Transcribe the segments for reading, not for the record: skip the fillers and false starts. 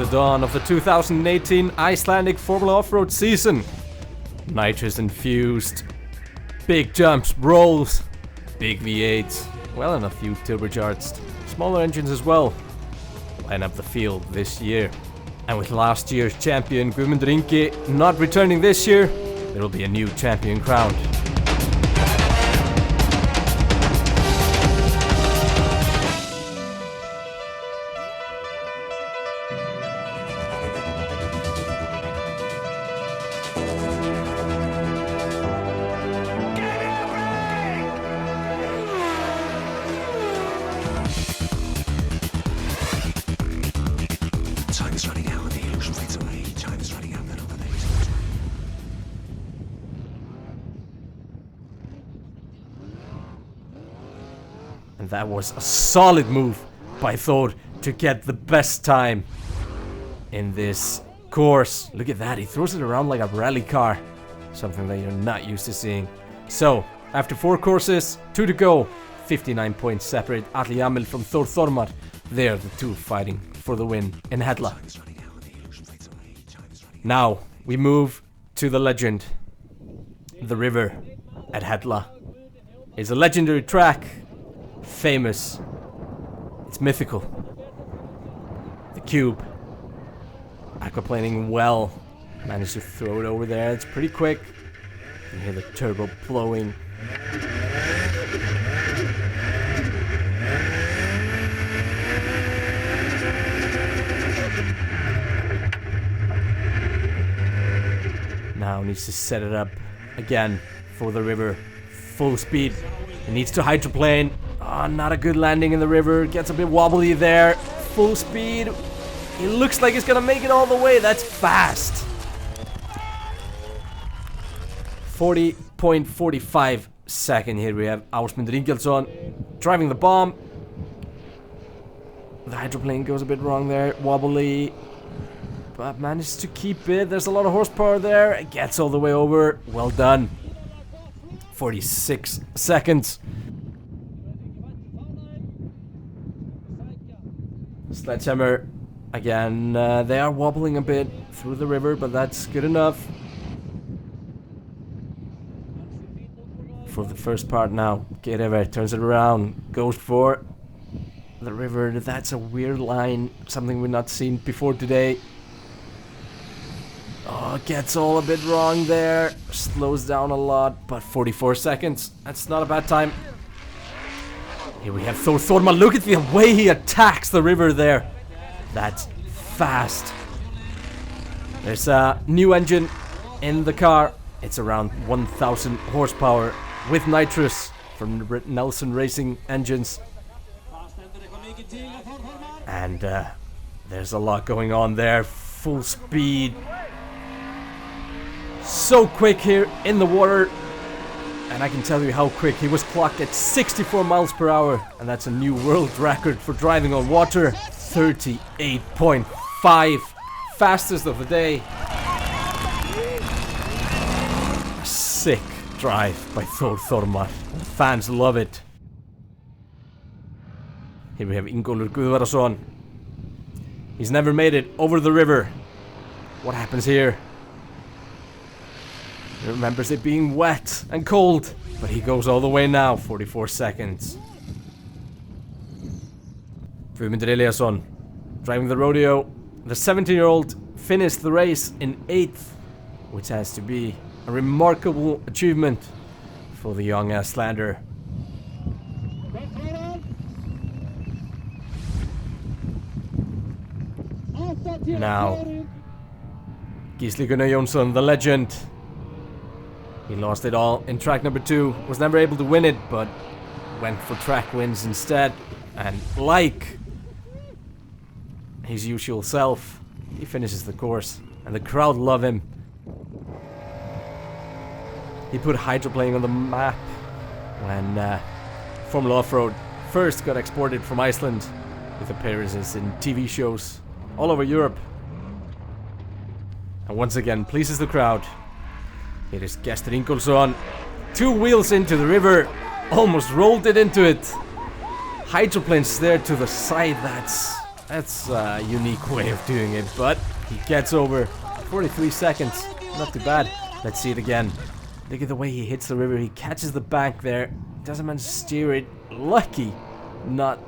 dawn of the 2018 Icelandic Formula Offroad season. Nitrous infused, big jumps, rolls, big V8s, well, and a few turbocharged, smaller engines as well line up the field this year. And with last year's champion Guðmundur Ingi not returning this year, there will be a new champion crowned. Time is running out and the illusion fades away. Time is running out and another day is And that was a solid move by Thor to get the best time in this course. Look at that, he throws it around like a rally car. Something that you're not used to seeing. So, after 4 courses, 2 to go. 59 points separate Atli Jamil from Thor Thormar. They're the two fighting for the win in Hella. Now, we move to the legend. The river at Hella. It's a legendary track. Famous. It's mythical. The cube. Aquaplaning well. Managed to throw it over there. It's pretty quick. You hear the turbo blowing. Now needs to set it up again for the river. Full speed. He needs to hydroplane. Oh, not a good landing in the river. Gets a bit wobbly there. Full speed. He looks like he's gonna make it all the way. That's fast. 40.45 second. Here we have Ásmundur Ingjaldsson driving the bomb. The hydroplane goes a bit wrong there. Wobbly. But managed to keep it. There's a lot of horsepower there. It gets all the way over. Well done. 46 seconds. Sledgehammer. Again, they are wobbling a bit through the river, but that's good enough. For the first part now. Geirivir turns it around. Goes for the river. That's a weird line. Something we've not seen before today. Oh, gets all a bit wrong there. Slows down a lot, but 44 seconds. That's not a bad time. Here we have Thor Thormar. Look at the way he attacks the river there. That's fast. There's a new engine in the car. It's around 1,000 horsepower with nitrous from Nelson Racing engines. And there's a lot going on there. Full speed. So quick here in the water. And I can tell you how quick. He was clocked at 64 miles per hour. And that's a new world record for driving on water. 38.5. Fastest of the day. A sick drive by Thor Thormar. The fans love it. Here we have Ingólfur Guðvarðarson. He's never made it over the river. What happens here? He remembers it being wet and cold, but he goes all the way now, 44 seconds. Guðmundur Eliasson, driving the rodeo. The 17-year-old finished the race in 8th, which has to be a remarkable achievement for the young Icelander. Now, Gísli Gunnar Jónsson, the legend. He lost it all in track number 2. Was never able to win it, but went for track wins instead. And like his usual self, he finishes the course. And the crowd love him. He put hydroplaning on the map when Formula Offroad first got exported from Iceland, with appearances in TV shows all over Europe. And once again pleases the crowd. Here is Gestur Ingólfsson. 2 wheels into the river. Almost rolled it into it. Hydroplanes there to the side. That's That's a unique way of doing it, but he gets over 43 seconds. Not too bad. Let's see it again. Look at the way he hits the river. He catches the bank there. Doesn't manage to steer it. Lucky not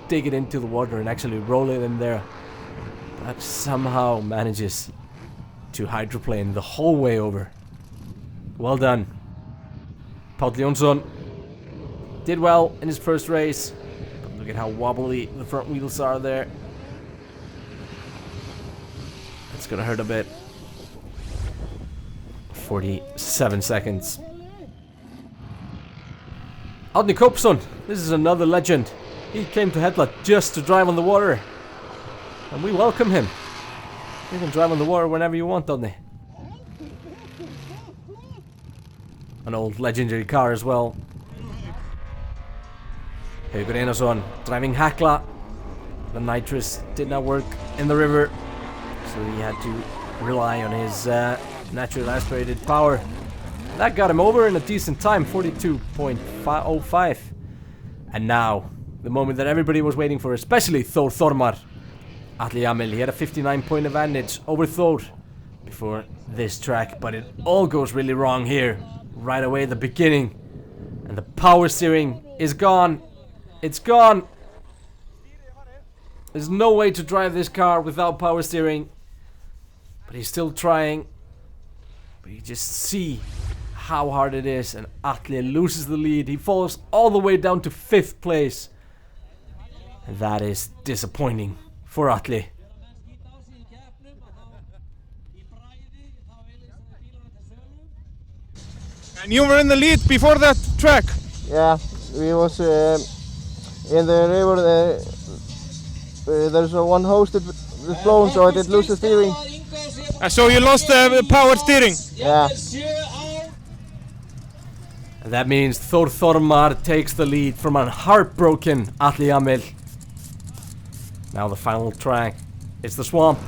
dig it into the water and actually roll it in there. But somehow manages to hydroplane the whole way over. Well done. Páll Jónsson did well in his first race. But look at how wobbly the front wheels are there. It's gonna hurt a bit. 47 seconds. Árni Kópsson, this is another legend. He came to Hella just to drive on the water. And we welcome him. You can drive on the water whenever you want, Árni. An old legendary car as well. Haukur Einarsson driving Hekla. The nitrous did not work in the river, so he had to rely on his natural aspirated power. That got him over in a decent time, 42.05. And now, the moment that everybody was waiting for, especially Þór Þormar. Atli Jamil, he had a 59-point advantage over Þór before this track, but it all goes really wrong here. Right away at the beginning. And the power steering is gone. It's gone. There's no way to drive this car without power steering. But he's still trying. But you just see how hard it is, and Atli loses the lead. He falls all the way down to 5th place. And that is disappointing for Atli. And you were in the lead before that track? Yeah, we was in the river. There's one hose that was blown, so I did lose the steering. So you lost the power steering? Yeah. And that means Þór Þormar takes the lead from a heartbroken Atli Jamil. Now the final track, it's the swamp.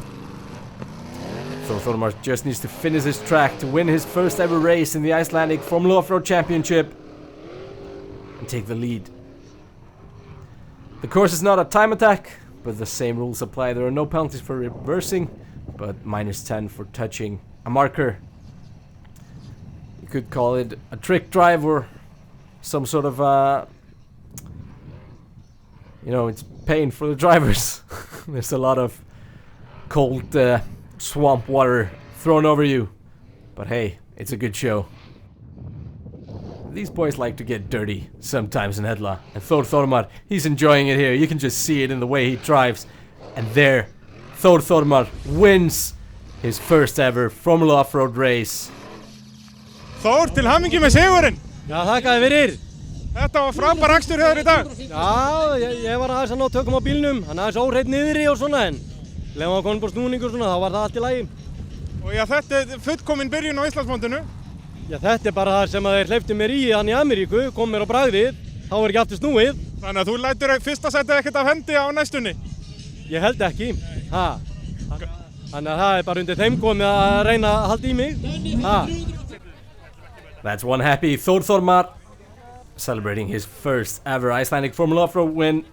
Þór Þormar just needs to finish this track to win his first ever race in the Icelandic Formula Offroad Championship and take the lead. The course is not a time attack, but the same rules apply. There are no penalties for reversing, but -10 for touching a marker. You could call it a trick drive or some sort of it's pain for the drivers. There's a lot of cold swamp water thrown over you, but hey, it's a good show. These boys like to get dirty sometimes in Hella, and Þór Þormar, he's enjoying it here. You can just see it in the way he drives. And there, Þór Þormar wins his first ever Formula Offroad race. Þór, til hamingju með sigurinn! Já, þakkaði fyrir! Þetta var frábær akstur hjá þér í dag! Já, ég var aðeins að ná tökum á bílnum, hann aðeins óhreitt niðri og svona, en leðum að koma upp á snúning og svona, þá var það allt í lagi. Og já, þetta er fullkomin byrjun á Íslandsmótinu. Já, þetta er bara það sem að þeir hleyptu mér í hann í Ameríku, kom mér á bragðið, þá var ekki aftur snúið. Þannig að þú lætur fyrsta sætið ekkert af hendi á næstunni? Ég held ekki, Þannig að það er bara undir þeim komið að reyna að halda í mig, That's one happy Þór Þormar celebrating his first ever Icelandic Formula Offroad win.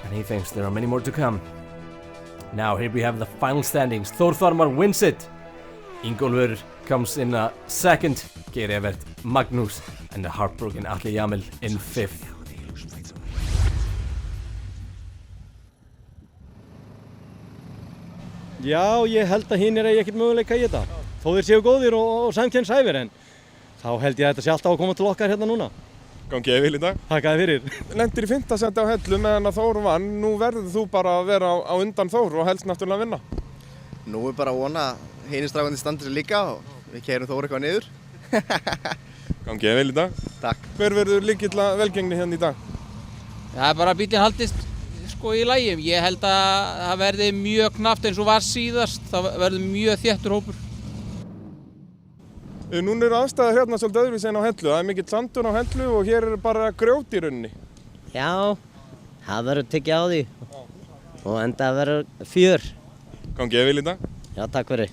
And he thinks there are many more to come. Now here we have the final standings. Þór Þormar wins it. Ingólfur comes in second. Geir Evert, Magnús, and the heartbroken Atli Jamil in 5th. Já, ég held að hinn eigi ekkert möguleika í þetta. Þó þeir séu góðir og samkeppnishæfir, en þá held ég að þetta sé alltaf að koma til okkar hérna núna. Gangi ég vel í dag. Þakkaði fyrir. Lendir í 5. sæti á Hellu meðan að Þór vann. Nú verður þú bara að vera á undan Þór og helst náttúrulega vinna. Nú er bara að vona að hinir strákarnir standi sig líka og við keyrum Þór eitthvað niður. Gangi ég vel í dag. Takk. Hver verður lykill að velgengni hérna í dag? Það er bara að bíllinn haldist í lagi. Ég held að það verði mjög knappt eins og var síðast. Það verður mjög þéttur hópur. Núna eru aðstæður hérna svolítið öðruvísi en á Hellu. Það er mikill sandur á Hellu og hér er bara grjót í rauninni. Já, það verður tekið á því og enda verður fjör. Gangi ég vel í dag. Já, takk fyrir.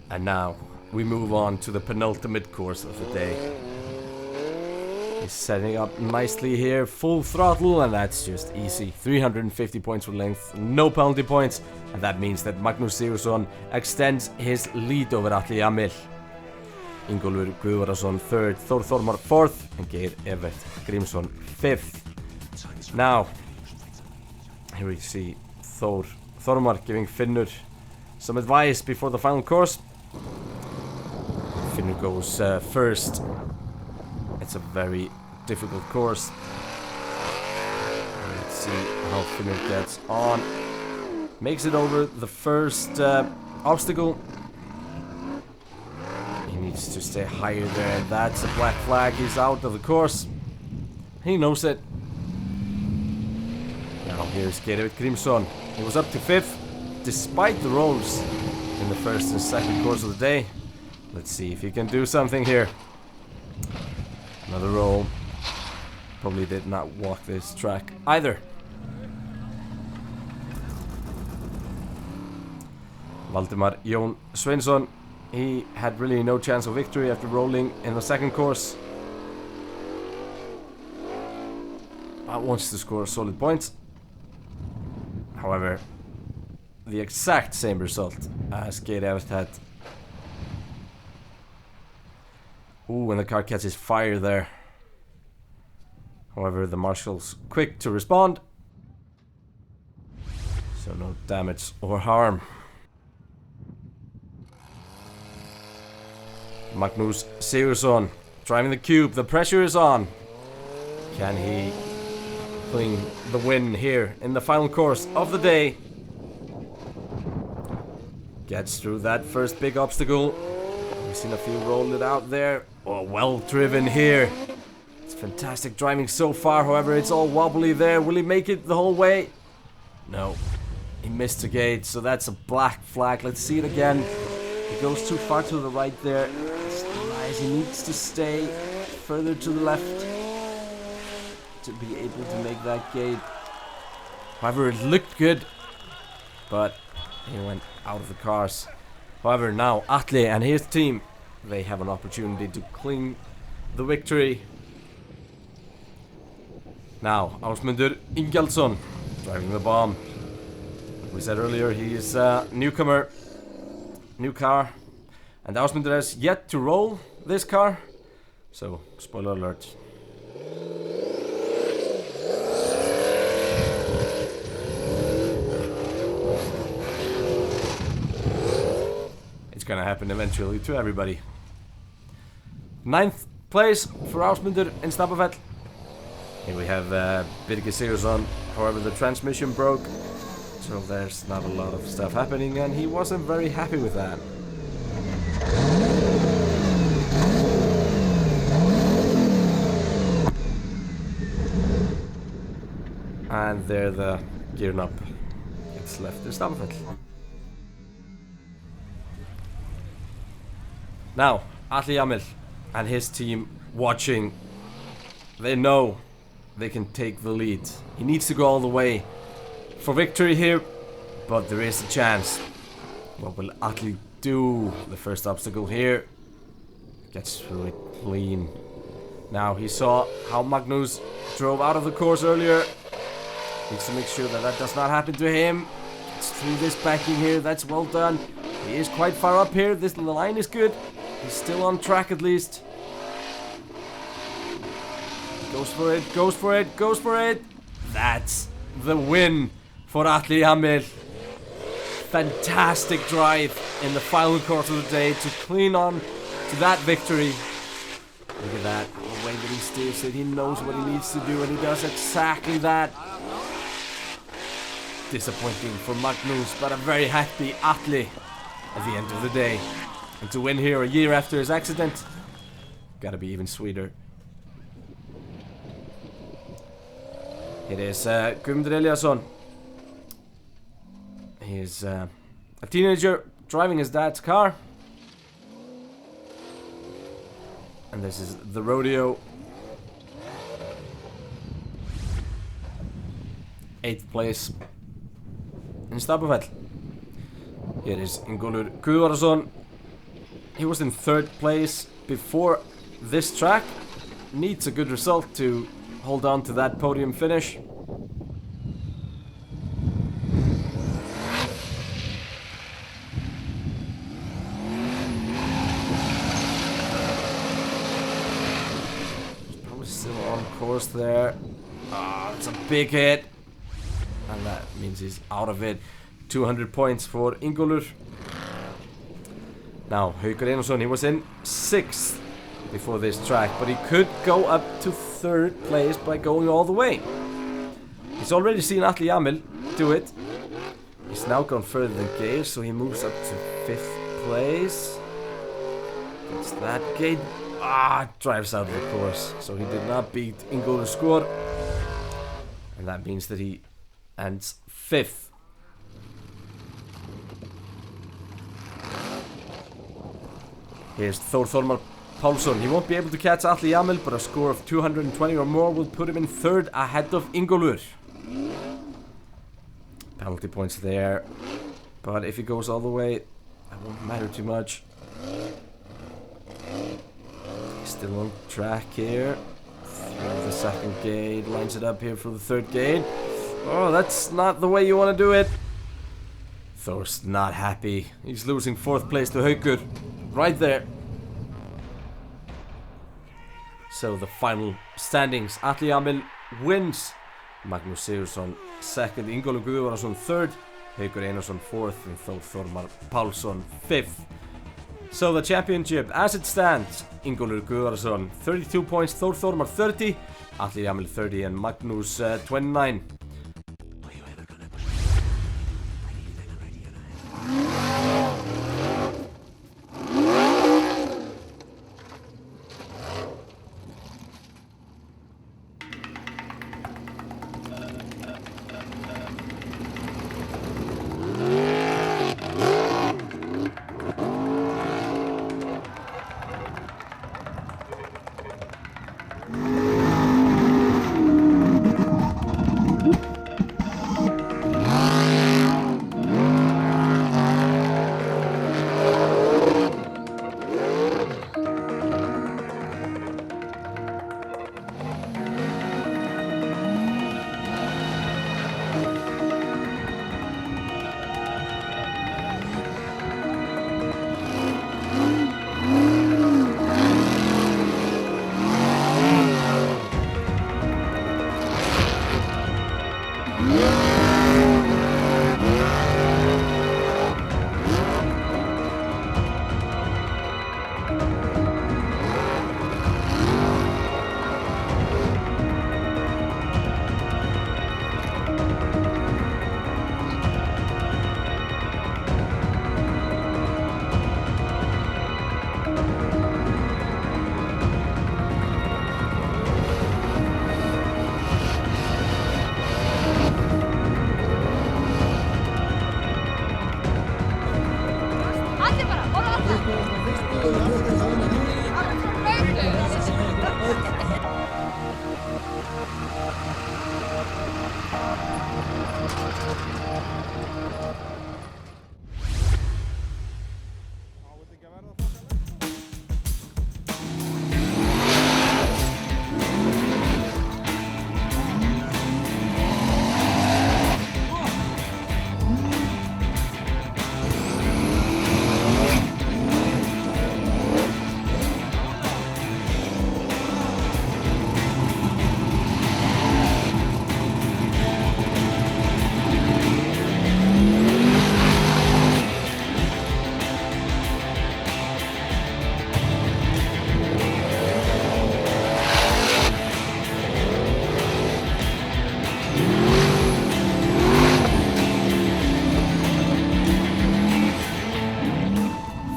And now we move on to the penultimate course of the day. He's setting up nicely here, full throttle, and that's just easy. 350 points for length, no penalty points, and that means that Magnús Sigurðsson extends his lead over Atli Jamil. Ingólfur Guðvarason 3rd, Þór Þormar 4th, and Geir Evert Grímsson 5th. Now, here we see Þór Þormar giving Finnur some advice before the final course. Finnur goes first. It's a very difficult course. Let's see how Finnur gets on. Makes it over the first obstacle. He needs to stay higher there. That's a black flag. He's out of the course. He knows it. Now here's Geir Grímsson. He was up to 5th despite the rolls in the first and second course of the day. Let's see if he can do something here. Another roll. Probably did not walk this track either. Valdimar Jón Sveinsson, he had really no chance of victory after rolling in the second course. But wants to score solid points. However, the exact same result as Geir Evert had. Ooh, and the car catches fire there. However, the marshal's quick to respond. So no damage or harm. Magnús Sigurðsson driving the cube. The pressure is on. Can he clean the win here in the final course of the day? Gets through that first big obstacle. We've seen a few roll it out there. Oh, well driven here. It's fantastic driving so far. However, it's all wobbly there. Will he make it the whole way? No. He missed the gate, so that's a black flag. Let's see it again. He goes too far to the right there. He needs to stay further to the left to be able to make that gate. However, it looked good, but he went out of the cars. However, now Atli and his team, they have an opportunity to clean the victory. Now, Ásmundur Ingjaldsson driving the bomb. Like we said earlier, he is a newcomer, new car, and Ásmundur has yet to roll this car, so spoiler alert. It's gonna happen eventually to everybody. 9th place for Ásmundur in Stapafell. Here we have Birgir Sigurðsson. However, the transmission broke, so there's not a lot of stuff happening, and he wasn't very happy with that. And there the gear knob gets left in Stapafell. Now, Atli Jamil and his team watching. They know they can take the lead. He needs to go all the way for victory here, but there is a chance. What will Atli do? The first obstacle here. Gets through it clean. Now, he saw how Magnús drove out of the course earlier. Needs to make sure that that does not happen to him. Gets through this backing here. That's well done. He is quite far up here. This line is good. He's still on track at least. Goes for it, goes for it, goes for it. That's the win for Atli Jamil. Fantastic drive in the final course of the day to clean on to that victory. Look at that, the way that he steers it. He knows what he needs to do, and he does exactly that. Disappointing for Magnús, but a very happy Atli at the end of the day. And to win here a year after his accident, gotta be even sweeter. It is Guðmundur Eliasson. He is a teenager driving his dad's car. And this is the rodeo. 8th place in Stapafell. Here is Ingólfur Guðvarason. He was in 3rd place before this track. needs a good result to hold on to that podium finish. He's probably still on course there. Ah, it's a big hit. And that means he's out of it. 200 points for Ingólfur. Now, Haukur Einarsson, he was in 6th before this track, but he could go up to 3rd place by going all the way. He's already seen Atli Jamil do it. He's now gone further than Geir, so he moves up to 5th place. Gets that gate. Drives out of the course. So he did not beat Ingólfur's score. And that means that he ends 5th. Here's Þór Þormar Pálsson. He won't be able to catch Atli Jamil, but a score of 220 or more will put him in 3rd ahead of Ingólfur. Penalty points there, but if he goes all the way, that won't matter too much. He's still on track here. Through the 2nd gate, lines it up here for the 3rd gate. Oh, that's not the way you want to do it. Thor's not happy. He's losing 4th place to Haukur. Right there. So the final standings. Atli Jamil wins. Magnús Sigurðsson 2nd. Ingólfur Guðvarason 3rd. Haukur Einarsson 4th. And Þór Þormar Pálsson 5th. So the championship as it stands. Ingólfur Guðvarason 32 points. Þór Þormar 30. Atli Jamil 30 and Magnús 29.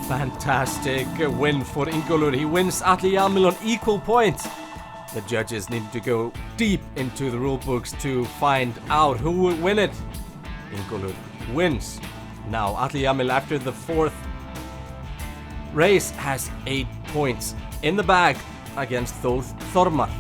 Fantastic win for Ingólfur. He wins Atli Jamil on equal points. The judges need to go deep into the rulebooks to find out who will win it. Ingólfur wins. Now Atli Jamil, after the 4th race, has 8 points in the bag against Þór Þormar.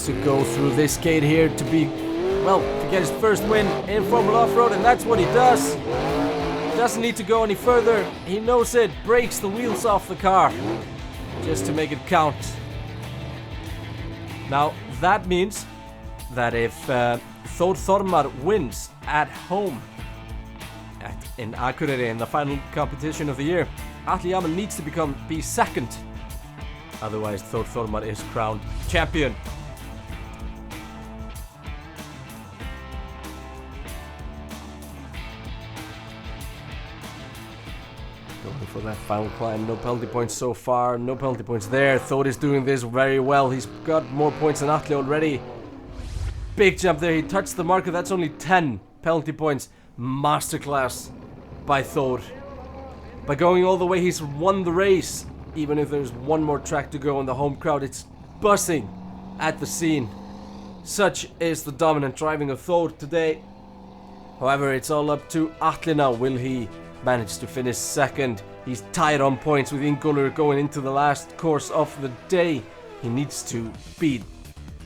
to go through this gate here to be, well, to get his first win in Formula Offroad, and that's what he does. Doesn't need to go any further. He knows it. Breaks the wheels off the car just to make it count. Now, that means that if Þór Þormar wins at home in Akureyri in the final competition of the year, Atli Amel needs to be second. Otherwise, Þór Þormar is crowned champion. Going for that final climb. No penalty points so far. No penalty points there. Þór is doing this very well. He's got more points than Atli already. Big jump there. He touched the marker. That's only 10 penalty points. Masterclass by Þór. By going all the way, he's won the race. Even if there's one more track to go, and the home crowd, it's buzzing at the scene. Such is the dominant driving of Þór today. However, it's all up to Atli now. Will he manage to finish second? He's tied on points with Ingólfur going into the last course of the day. He needs to beat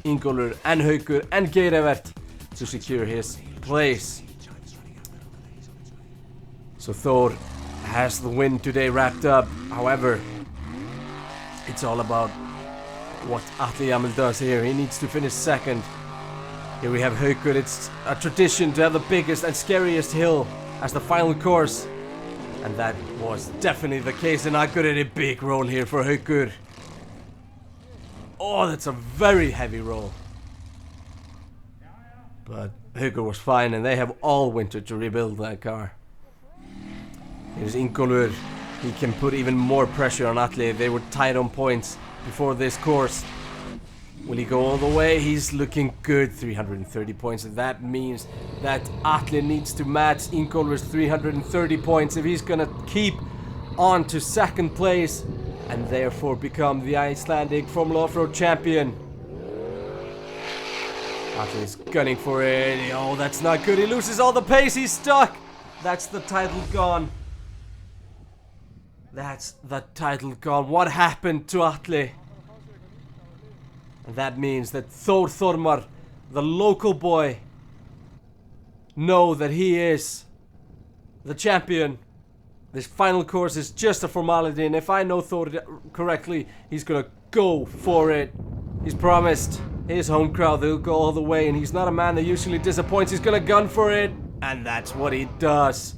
Ingólfur and Haukur and Geirivert to secure his place. So Þór has the win today wrapped up. However, it's all about what Atli Amel does here. He needs to finish second. Here we have Haukur. It's a tradition to have the biggest and scariest hill as the final course. And that was definitely the case in Akureyri. Big roll here for Haukur. Oh, that's a very heavy roll. But Haukur was fine, and they have all winter to rebuild that car. Here's Ingólfur. He can put even more pressure on Atli. They were tied on points before this course. Will he go all the way? He's looking good. 330 points. And that means that Atli needs to match Ingólfur's 330 points if he's gonna keep on to second place and therefore become the Icelandic Formula Offroad champion. Atli is gunning for it. Oh, that's not good. He loses all the pace. He's stuck. That's the title gone. That's the title gone. What happened to Atli? And that means that Þór Þormar, the local boy, know that he is the champion. This final course is just a formality, and if I know Þór correctly, he's gonna go for it. He's promised his home crowd they'll go all the way, and he's not a man that usually disappoints. He's gonna gun for it, and that's what he does.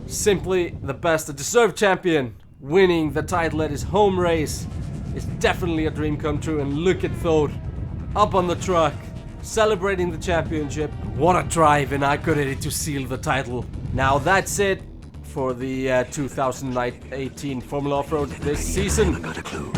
Simply the best, a deserved champion, winning the title at his home race is definitely a dream come true. And look at Þór up on the truck, celebrating the championship. What a drive in Akureyri to seal the title. Now that's it for the 2018 Formula Offroad this season. I got a clue.